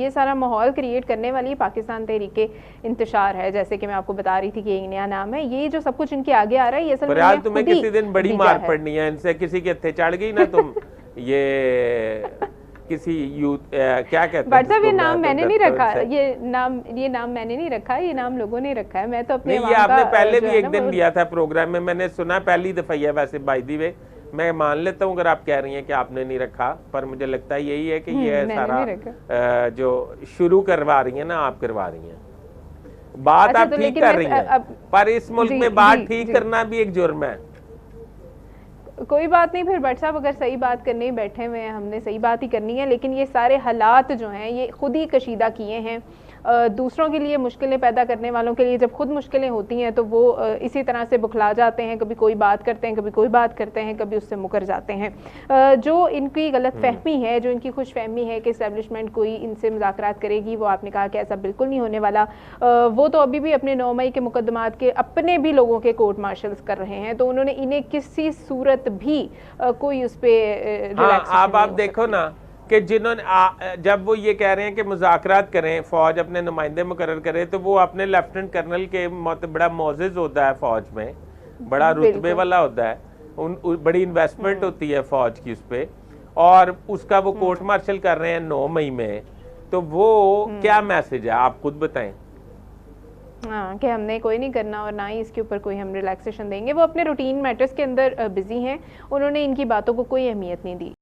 ये सारा माहौल क्रिएट करने वाली पाकिस्तान तहरीके इंतशार है, जैसे कि मैं आपको बता रही थी कि एक नया नाम है। ये जो सब कुछ इनके आगे आ रहा है, ये असल में तुम्हें किसी दिन बड़ी मार पड़नी है इनसे, किसी के हत्थे चढ़ गई ना तुम ये किसी यूथ क्या कहते हैं, बट साहब ये नाम मैंने नहीं रखा, ये नाम मैंने नहीं रखा, ये नाम लोगों ने रखा है। मैं तो अपने नहीं, ये आपने पहले भी एक दिन लिया था प्रोग्राम में, मैंने सुना पहली दफा ही है वैसे बाय द वे। मैं मान लेता हूँ अगर आप कह रही हैं कि आपने नहीं रखा, पर मुझे लगता है यही है कि ये सारा जो शुरू करवा रही है ना आप करवा रही हैं। बात आप ठीक कर रही हैं, पर इस मुल्क में बात ठीक करना भी एक जुर्म है। कोई बात नहीं, फिर भट्ट साहब अगर सही बात करने ही बैठे हुए हैं, हमने सही बात ही करनी है। लेकिन ये सारे हालात जो हैं ये खुद ही कशीदा किए हैं। दूसरों के लिए मुश्किलें पैदा करने वालों के लिए जब खुद मुश्किलें होती हैं तो वो इसी तरह से बुखला जाते हैं, कभी कोई बात करते हैं, कभी कोई बात करते हैं, कभी उससे मुकर जाते हैं। जो इनकी गलत फहमी है, जो इनकी खुश फहमी है कि इस्टेब्लिशमेंट कोई इनसे मुज़ाकरात करेगी, वो आपने कहा कि ऐसा बिल्कुल नहीं होने वाला। वो तो अभी भी अपने 9 मई के मुकदमात के अपने भी लोगों के कोर्ट मार्शल्स कर रहे हैं, तो उन्होंने इन्हें किसी सूरत भी कोई उस पर अब आप देखो ना कि जिन्होंने जब वो ये कह रहे हैं कि मुज़ाकरात करें, फौज अपने नुमाइंदे मुकर्रर करे, तो वो अपने लेफ्टिनेंट कर्नल के बड़ा मोअज़्ज़िज़ होता है फौज में, बड़ा रुतबे वाला होता है, बड़ी इन्वेस्टमेंट होती है फौज की उस पर, और उसका वो कोर्ट मार्शल कर रहे हैं 9 मई में, तो वो क्या मैसेज है आप खुद बताएं। हाँ, कि हमने कोई नहीं करना और ना ही इसके ऊपर कोई हम रिलैक्सेशन देंगे। वो अपने रूटीन मैटर्स के अंदर बिजी हैं, उन्होंने इनकी बातों को कोई अहमियत नहीं दी।